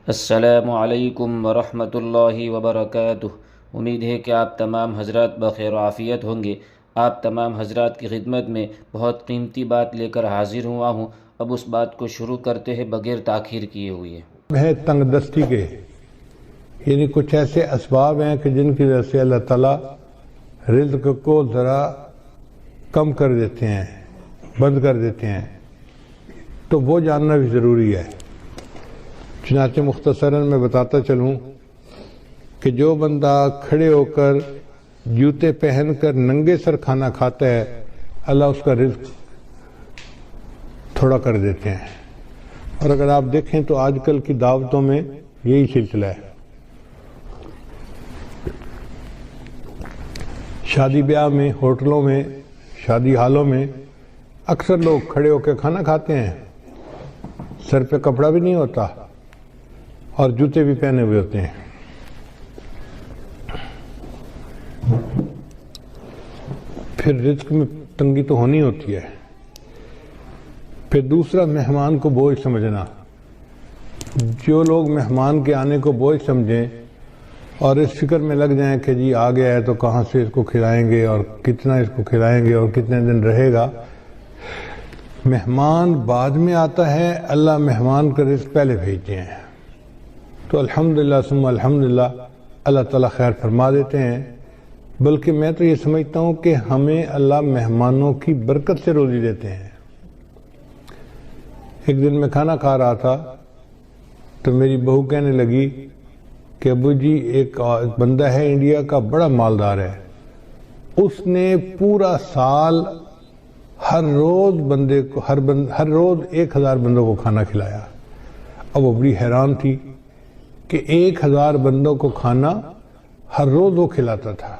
السلام علیکم ورحمۃ اللہ وبرکاتہ۔ امید ہے کہ آپ تمام حضرات بخیر و عافیت ہوں گے۔ آپ تمام حضرات کی خدمت میں بہت قیمتی بات لے کر حاضر ہوا ہوں۔ اب اس بات کو شروع کرتے ہیں بغیر تاخیر کیے ہوئے۔ ہے تنگ دستی کے، یعنی کچھ ایسے اسباب ہیں کہ جن کی وجہ سے اللہ تعالیٰ رزق کو ذرا کم کر دیتے ہیں، بند کر دیتے ہیں، تو وہ جاننا بھی ضروری ہے۔ چنانچہ مختصراً میں بتاتا چلوں کہ جو بندہ کھڑے ہو کر جوتے پہن کر ننگے سر کھانا کھاتا ہے، اللہ اس کا رزق تھوڑا کر دیتے ہیں۔ اور اگر آپ دیکھیں تو آج کل کی دعوتوں میں یہی سلسلہ ہے۔ شادی بیاہ میں، ہوٹلوں میں، شادی ہالوں میں اکثر لوگ کھڑے ہو کے کھانا کھاتے ہیں، سر پہ کپڑا بھی نہیں ہوتا اور جوتے بھی پہنے ہوئے ہوتے ہیں۔ پھر رزق میں تنگی تو ہونی ہوتی ہے۔ پھر دوسرا، مہمان کو بوجھ سمجھنا۔ جو لوگ مہمان کے آنے کو بوجھ سمجھیں اور اس فکر میں لگ جائیں کہ جی آ گیا ہے تو کہاں سے اس کو کھلائیں گے اور کتنا اس کو کھلائیں گے اور کتنے دن رہے گا۔ مہمان بعد میں آتا ہے، اللہ مہمان کا رزق پہلے بھیجتے ہیں، تو الحمدللہ ثم الحمدللہ اللہ تعالیٰ خیر فرما دیتے ہیں۔ بلکہ میں تو یہ سمجھتا ہوں کہ ہمیں اللہ مہمانوں کی برکت سے روزی دیتے ہیں۔ ایک دن میں کھانا کھا رہا تھا تو میری بہو کہنے لگی کہ ابو جی ایک بندہ ہے انڈیا کا، بڑا مالدار ہے، اس نے پورا سال ہر روز بندے کو ہر روز 1000 بندوں کو کھانا کھلایا۔ اب وہ بڑی حیران تھی کہ 1000 بندوں کو کھانا ہر روز وہ کھلاتا تھا۔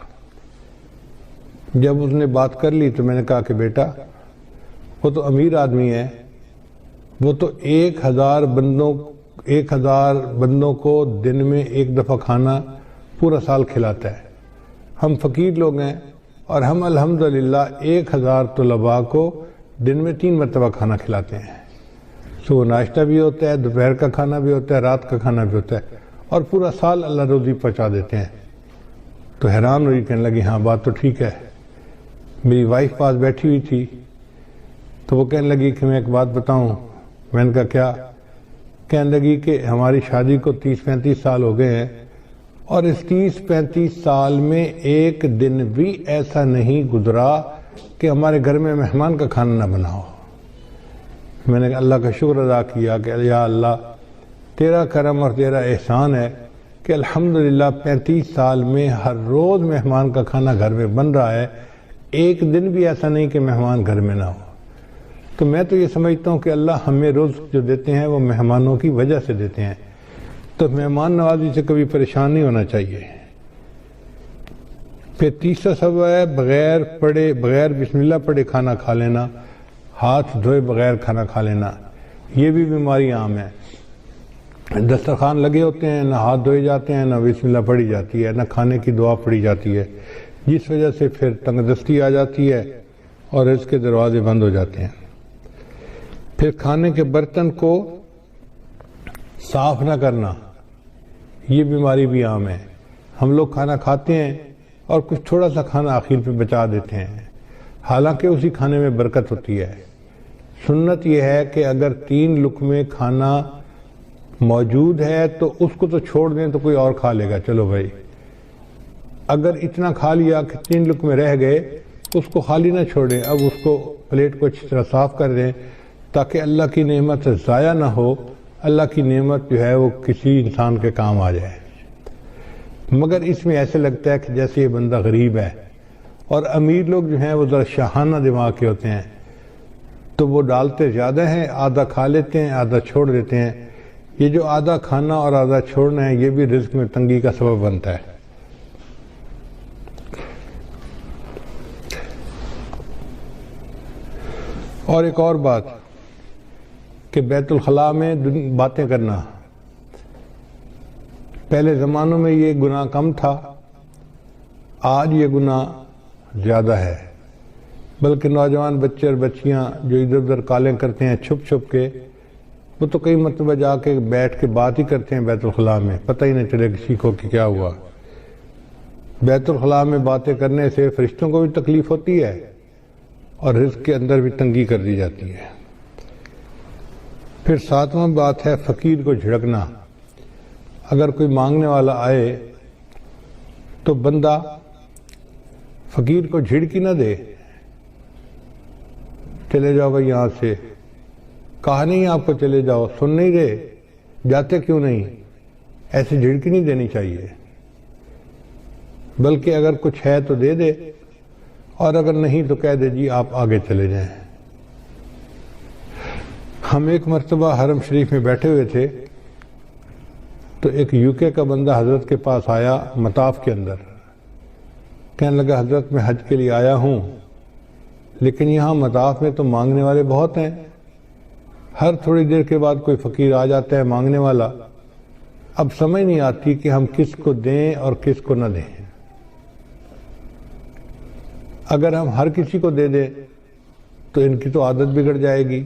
جب اس نے بات کر لی تو میں نے کہا کہ بیٹا وہ تو امیر آدمی ہے، وہ تو 1000 بندوں کو دن میں ایک دفعہ کھانا پورا سال کھلاتا ہے۔ ہم فقیر لوگ ہیں اور ہم الحمدللہ 1000 طلباء کو دن میں 3 مرتبہ کھانا کھلاتے ہیں۔ صبح ناشتہ بھی ہوتا ہے، دوپہر کا کھانا بھی ہوتا ہے، رات کا کھانا بھی ہوتا ہے، اور پورا سال اللہ روزی پہنچا دیتے ہیں۔ تو حیران ہوئی، کہنے لگی ہاں بات تو ٹھیک ہے۔ میری وائف پاس بیٹھی ہوئی تھی تو وہ کہنے لگی کہ میں ایک بات بتاؤں۔ میں نے کہا کیا؟ کہنے لگی کہ ہماری شادی کو 30-35 سال ہو گئے ہیں اور اس 30-35 سال میں ایک دن بھی ایسا نہیں گزرا کہ ہمارے گھر میں مہمان کا کھانا نہ بنا ہو۔ میں نے اللہ کا شکر ادا کیا کہ یا اللہ تیرا کرم اور تیرا احسان ہے کہ الحمدللہ 35 سال میں ہر روز مہمان کا کھانا گھر میں بن رہا ہے، ایک دن بھی ایسا نہیں کہ مہمان گھر میں نہ ہو۔ تو میں تو یہ سمجھتا ہوں کہ اللہ ہمیں رزق جو دیتے ہیں وہ مہمانوں کی وجہ سے دیتے ہیں، تو مہمان نوازی سے کبھی پریشان نہیں ہونا چاہیے۔ پھر تیسرا سبب ہے بغیر بسم اللہ پڑھے کھانا کھا لینا، ہاتھ دھوئے بغیر کھانا کھا لینا۔ یہ بھی بیماری عام ہے۔ دسترخوان لگے ہوتے ہیں، نہ ہاتھ دھوئے جاتے ہیں، نہ بسم اللہ پڑھی جاتی ہے، نہ کھانے کی دعا پڑھی جاتی ہے، جس وجہ سے پھر تنگ دستی آ جاتی ہے اور اس کے دروازے بند ہو جاتے ہیں۔ پھر کھانے کے برتن کو صاف نہ کرنا، یہ بیماری بھی عام ہے۔ ہم لوگ کھانا کھاتے ہیں اور کچھ تھوڑا سا کھانا آخر پہ بچا دیتے ہیں، حالانکہ اسی کھانے میں برکت ہوتی ہے۔ سنت یہ ہے کہ اگر 3 لقمے کھانا موجود ہے تو اس کو تو چھوڑ دیں تو کوئی اور کھا لے گا، چلو بھائی۔ اگر اتنا کھا لیا کہ 3 لقمے رہ گئے تو اس کو خالی نہ چھوڑیں، اب اس کو پلیٹ کو اچھی طرح صاف کر دیں تاکہ اللہ کی نعمت ضائع نہ ہو، اللہ کی نعمت جو ہے وہ کسی انسان کے کام آ جائے۔ مگر اس میں ایسے لگتا ہے کہ جیسے یہ بندہ غریب ہے، اور امیر لوگ جو ہیں وہ ذرا شاہانہ دماغ کے ہوتے ہیں، تو وہ ڈالتے زیادہ ہیں، آدھا کھا لیتے ہیں، آدھا چھوڑ دیتے ہیں۔ یہ جو آدھا کھانا اور آدھا چھوڑنا ہے یہ بھی رزق میں تنگی کا سبب بنتا ہے۔ اور ایک اور بات کہ بیت الخلاء میں باتیں کرنا، پہلے زمانوں میں یہ گناہ کم تھا، آج یہ گناہ زیادہ ہے۔ بلکہ نوجوان بچے اور بچیاں جو ادھر ادھر کالیں کرتے ہیں چھپ چھپ کے، وہ تو کئی مرتبہ جا کے بیٹھ کے بات ہی کرتے ہیں بیت الخلاء میں، پتہ ہی نہیں چلے کسی کو کہ کیا ہوا۔ بیت الخلاء میں باتیں کرنے سے فرشتوں کو بھی تکلیف ہوتی ہے اور رزق کے اندر بھی تنگی کر دی جاتی ہے۔ پھر 7واں بات ہے فقیر کو جھڑکنا۔ اگر کوئی مانگنے والا آئے تو بندہ فقیر کو جھڑکی نہ دے، چلے جاؤ بھائی یہاں سے، کہا نہیں آپ کو چلے جاؤ، سن نہیں رہے، جاتے کیوں نہیں، ایسے جھڑکی نہیں دینی چاہیے، بلکہ اگر کچھ ہے تو دے دے، اور اگر نہیں تو کہہ دے جی آپ آگے چلے جائیں۔ ہم ایک مرتبہ حرم شریف میں بیٹھے ہوئے تھے تو ایک UK کا بندہ حضرت کے پاس آیا مطاف کے اندر، کہنے لگا حضرت میں حج کے لیے آیا ہوں، لیکن یہاں مطاف میں تو مانگنے والے بہت ہیں، ہر تھوڑی دیر کے بعد کوئی فقیر آ جاتا ہے مانگنے والا، اب سمجھ نہیں آتی کہ ہم کس کو دیں اور کس کو نہ دیں۔ اگر ہم ہر کسی کو دے دیں تو ان کی تو عادت بگڑ جائے گی،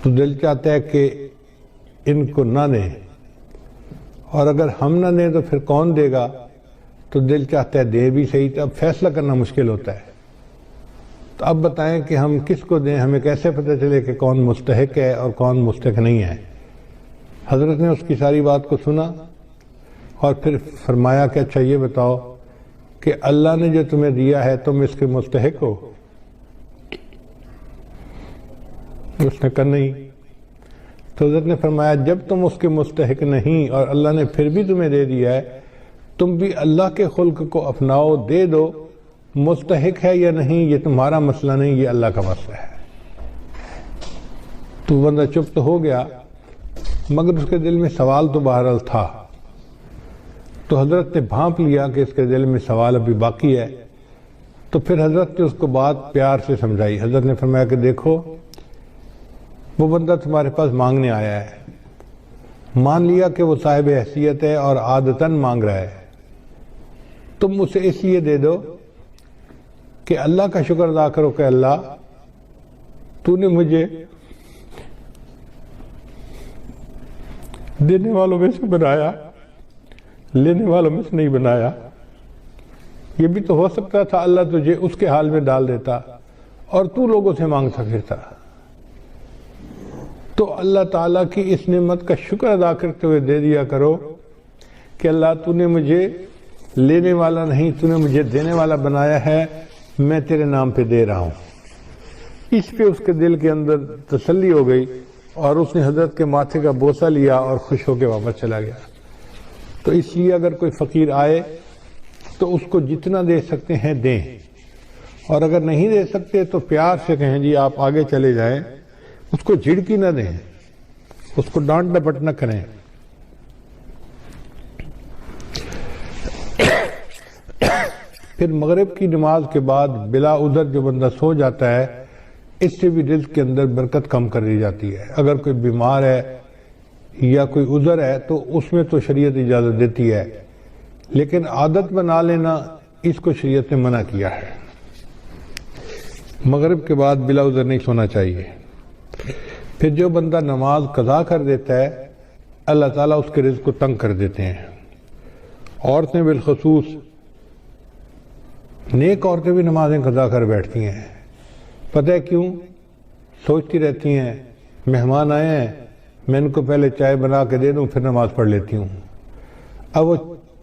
تو دل چاہتا ہے کہ ان کو نہ دیں، اور اگر ہم نہ دیں تو پھر کون دے گا، تو دل چاہتا ہے دے بھی صحیح، تو اب فیصلہ کرنا مشکل ہوتا ہے۔ تو اب بتائیں کہ ہم کس کو دیں، ہمیں کیسے پتہ چلے کہ کون مستحق ہے اور کون مستحق نہیں ہے؟ حضرت نے اس کی ساری بات کو سنا اور پھر فرمایا کہ اچھا یہ بتاؤ کہ اللہ نے جو تمہیں دیا ہے تم اس کے مستحق ہو؟ اس نے کہا نہیں۔ تو حضرت نے فرمایا جب تم اس کے مستحق نہیں اور اللہ نے پھر بھی تمہیں دے دیا ہے، تم بھی اللہ کے خلق کو اپناؤ، دے دو، مستحق ہے یا نہیں یہ تمہارا مسئلہ نہیں، یہ اللہ کا مسئلہ ہے۔ تو بندہ چپ تو ہو گیا، مگر اس کے دل میں سوال تو بہرحال تھا، تو حضرت نے بھانپ لیا کہ اس کے دل میں سوال ابھی باقی ہے، تو پھر حضرت نے اس کو بات پیار سے سمجھائی۔ حضرت نے فرمایا کہ دیکھو وہ بندہ تمہارے پاس مانگنے آیا ہے، مان لیا کہ وہ صاحب حیثیت ہے اور عادتاً مانگ رہا ہے، تم اسے اس لیے دے دو کہ اللہ کا شکر ادا کرو کہ اللہ تو نے مجھے دینے والوں میں سے بنایا، لینے والوں میں سے نہیں بنایا۔ یہ بھی تو ہو سکتا تھا اللہ تجھے اس کے حال میں ڈال دیتا اور تو لوگوں سے مانگتا پھرتا۔ تو اللہ تعالیٰ کی اس نعمت کا شکر ادا کرتے ہوئے دے دیا کرو کہ اللہ تو نے مجھے لینے والا نہیں، تو نے مجھے دینے والا بنایا ہے، میں تیرے نام پہ دے رہا ہوں۔ اس پہ اس کے دل کے اندر تسلی ہو گئی اور اس نے حضرت کے ماتھے کا بوسہ لیا اور خوش ہو کے واپس چلا گیا۔ تو اس لیے اگر کوئی فقیر آئے تو اس کو جتنا دے سکتے ہیں دیں، اور اگر نہیں دے سکتے تو پیار سے کہیں جی آپ آگے چلے جائیں، اس کو جھڑکی نہ دیں، اس کو ڈانٹ ڈپٹ نہ کریں۔ پھر مغرب کی نماز کے بعد بلا عذر جو بندہ سو جاتا ہے، اس سے بھی رزق کے اندر برکت کم کر دی جاتی ہے۔ اگر کوئی بیمار ہے یا کوئی عذر ہے تو اس میں تو شریعت اجازت دیتی ہے، لیکن عادت بنا لینا اس کو شریعت نے منع کیا ہے۔ مغرب کے بعد بلا عذر نہیں سونا چاہیے۔ پھر جو بندہ نماز قضا کر دیتا ہے اللہ تعالیٰ اس کے رزق کو تنگ کر دیتے ہیں۔ عورتیں بالخصوص، نیک عورتیں بھی نمازیں قضا کر بیٹھتی ہیں، پتہ ہے کیوں؟ سوچتی رہتی ہیں مہمان آئے ہیں، میں ان کو پہلے چائے بنا کے دے دوں پھر نماز پڑھ لیتی ہوں۔ اب وہ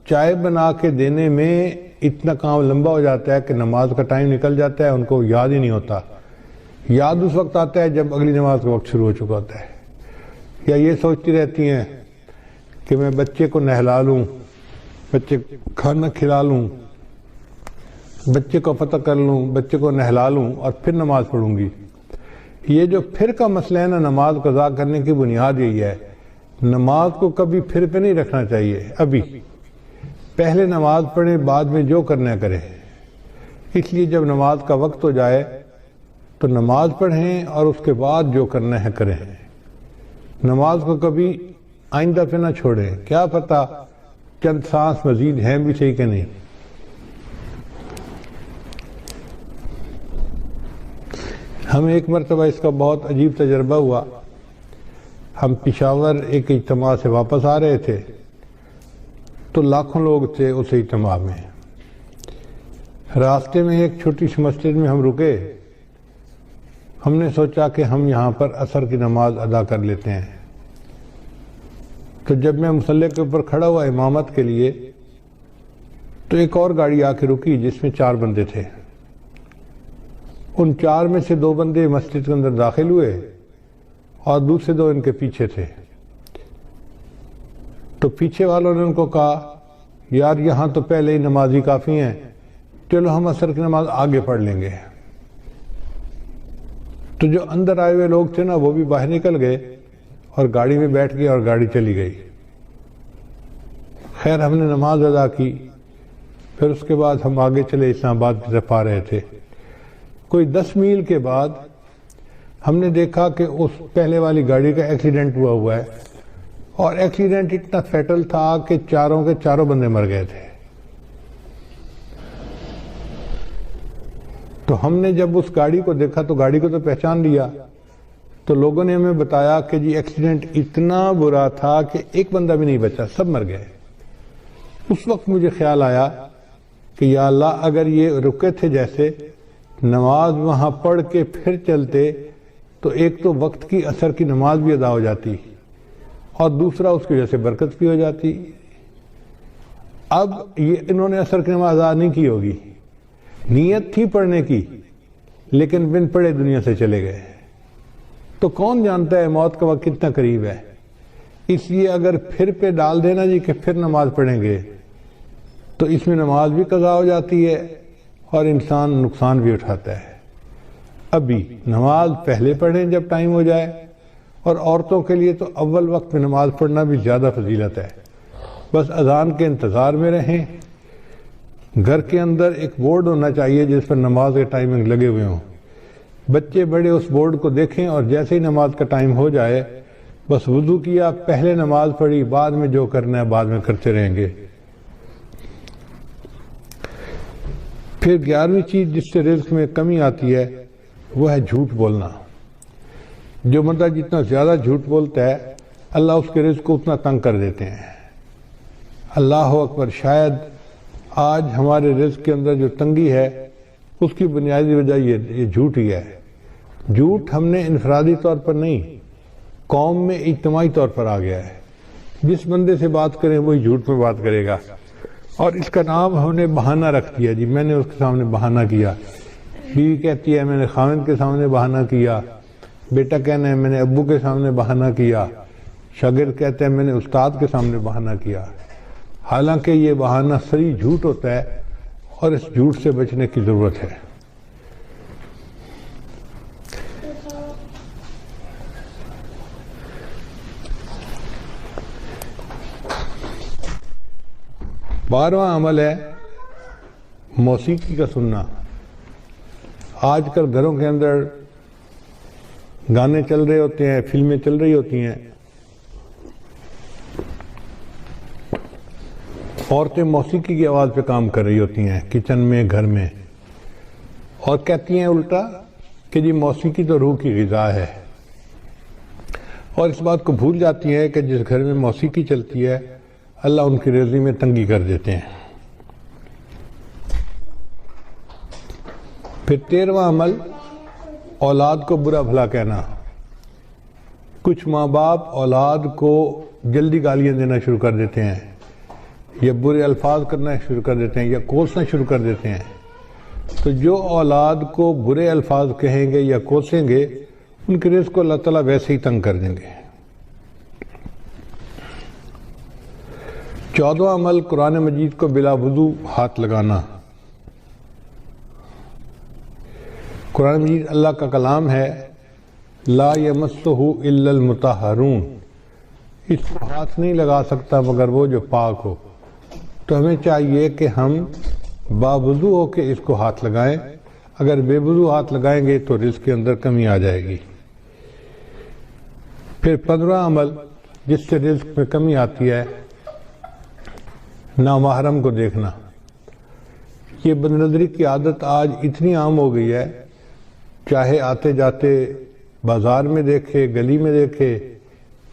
چائے بنا کے دینے میں اتنا کام لمبا ہو جاتا ہے کہ نماز کا ٹائم نکل جاتا ہے، ان کو یاد ہی نہیں ہوتا۔ یاد اس وقت آتا ہے جب اگلی نماز کا وقت شروع ہو چکا ہوتا ہے۔ یا یہ سوچتی رہتی ہیں کہ میں بچے کو نہلا لوں، بچے کھانا کھلا لوں، بچے کو پتہ کر لوں، بچے کو نہلا لوں اور پھر نماز پڑھوں گی۔ یہ جو پھر کا مسئلہ ہے نا، نماز قضا کرنے کی بنیاد یہی ہے، نماز کو کبھی پھر پہ نہیں رکھنا چاہیے۔ ابھی پہلے نماز پڑھیں، بعد میں جو کرنا کرے۔ اس لیے جب نماز کا وقت ہو جائے تو نماز پڑھیں اور اس کے بعد جو کرنا ہے کریں۔ نماز کو کبھی آئندہ پہ نہ چھوڑیں، کیا پتہ چند سانس مزید ہیں بھی صحیح کہ نہیں۔ ہمیں ایک مرتبہ اس کا بہت عجیب تجربہ ہوا۔ ہم پشاور ایک اجتماع سے واپس آ رہے تھے تو لاکھوں لوگ تھے اس اجتماع میں. راستے میں ایک چھوٹی سی مسجد میں ہم رکے. ہم نے سوچا کہ ہم یہاں پر عصر کی نماز ادا کر لیتے ہیں. تو جب میں مصلی کے اوپر کھڑا ہوا امامت کے لیے تو ایک اور گاڑی آ کے رکی جس میں 4 بندے تھے. ان 4 میں سے 2 بندے مسجد کے اندر داخل ہوئے اور دوسرے 2 ان کے پیچھے تھے. تو پیچھے والوں نے ان کو کہا یار یہاں تو پہلے ہی نمازی کافی ہیں, چلو ہم عصر کی نماز آگے پڑھ لیں گے. تو جو اندر آئے ہوئے لوگ تھے نا وہ بھی باہر نکل گئے اور گاڑی میں بیٹھ گئے اور گاڑی چلی گئی. خیر ہم نے نماز ادا کی. پھر اس کے بعد ہم آگے چلے اسلام آباد کی طرف آ رہے تھے. کوئی 10 میل کے بعد ہم نے دیکھا کہ اس پہلے والی گاڑی کا ایکسیڈنٹ ہوا ہے اور ایکسیڈنٹ اتنا فیٹل تھا کہ چاروں کے چاروں بندے مر گئے تھے. تو ہم نے جب اس گاڑی کو دیکھا تو گاڑی کو تو پہچان لیا. تو لوگوں نے ہمیں بتایا کہ جی ایکسیڈنٹ اتنا برا تھا کہ ایک بندہ بھی نہیں بچا, سب مر گئے. اس وقت مجھے خیال آیا کہ یا اللہ اگر یہ رکے تھے جیسے نماز وہاں پڑھ کے پھر چلتے تو ایک تو وقت کی عصر کی نماز بھی ادا ہو جاتی اور دوسرا اس کی وجہ سے برکت بھی ہو جاتی. اب یہ انہوں نے عصر کی نماز ادا نہیں کی ہوگی, نیت تھی پڑھنے کی لیکن بن پڑھے دنیا سے چلے گئے. تو کون جانتا ہے موت کا وقت کتنا قریب ہے. اس لیے اگر پھر پہ ڈال دینا جی کہ پھر نماز پڑھیں گے تو اس میں نماز بھی قضا ہو جاتی ہے اور انسان نقصان بھی اٹھاتا ہے. ابھی نماز پہلے پڑھیں جب ٹائم ہو جائے, اور عورتوں کے لیے تو اول وقت میں نماز پڑھنا بھی زیادہ فضیلت ہے. بس اذان کے انتظار میں رہیں. گھر کے اندر ایک بورڈ ہونا چاہیے جس پر نماز کے ٹائمنگ لگے ہوئے ہوں. بچے بڑے اس بورڈ کو دیکھیں اور جیسے ہی نماز کا ٹائم ہو جائے بس وضو کیا, پہلے نماز پڑھی, بعد میں جو کرنا ہے بعد میں کرتے رہیں گے. پھر 11ویں چیز جس سے رزق میں کمی آتی ہے وہ ہے جھوٹ بولنا. جو بندہ جتنا زیادہ جھوٹ بولتا ہے اللہ اس کے رزق کو اتنا تنگ کر دیتے ہیں. اللہ اکبر, شاید آج ہمارے رزق کے اندر جو تنگی ہے اس کی بنیادی وجہ یہ جھوٹ ہی ہے. جھوٹ ہم نے انفرادی طور پر نہیں, قوم میں اجتماعی طور پر آ گیا ہے. جس بندے سے بات کریں وہی جھوٹ میں بات کرے گا, اور اس کا نام ہم نے بہانہ رکھ دیا. جی میں نے اس کے سامنے بہانہ کیا. بیوی کہتی ہے میں نے خاوند کے سامنے بہانہ کیا. بیٹا کہنا ہے میں نے ابو کے سامنے بہانہ کیا. شاگرد کہتے ہیں میں نے استاد کے سامنے بہانہ کیا. حالانکہ یہ بہانہ صریح جھوٹ ہوتا ہے اور اس جھوٹ سے بچنے کی ضرورت ہے. بارہواں عمل ہے موسیقی کا سننا. آج کل گھروں کے اندر گانے چل رہے ہوتے ہیں, فلمیں چل رہی ہوتی ہیں, عورتیں موسیقی کی آواز پہ کام کر رہی ہوتی ہیں کچن میں, گھر میں, اور کہتی ہیں الٹا کہ جی موسیقی تو روح کی غذا ہے, اور اس بات کو بھول جاتی ہیں کہ جس گھر میں موسیقی چلتی ہے اللہ ان کی رزق میں تنگی کر دیتے ہیں. پھر 13واں عمل اولاد کو برا بھلا کہنا. کچھ ماں باپ اولاد کو جلدی گالیاں دینا شروع کر دیتے ہیں, یا برے الفاظ کرنا شروع کر دیتے ہیں, یا کوسنا شروع کر دیتے ہیں. تو جو اولاد کو برے الفاظ کہیں گے یا کوسیں گے ان کے رزق کو اللہ تعالیٰ ویسے ہی تنگ کر دیں گے. 14واں عمل قرآن مجید کو بلا وضو ہاتھ لگانا. قرآن مجید اللہ کا کلام ہے, لا یمسہ الا المطہرون, اس کو ہاتھ نہیں لگا سکتا مگر وہ جو پاک ہو. تو ہمیں چاہیے کہ ہم باوضو ہو کے اس کو ہاتھ لگائیں. اگر بے وضو ہاتھ لگائیں گے تو رزق کے اندر کمی آ جائے گی. پھر 15واں عمل جس سے رزق میں کمی آتی ہے نامحرم کو دیکھنا. یہ بد نظری کی عادت آج اتنی عام ہو گئی ہے, چاہے آتے جاتے بازار میں دیکھے, گلی میں دیکھے,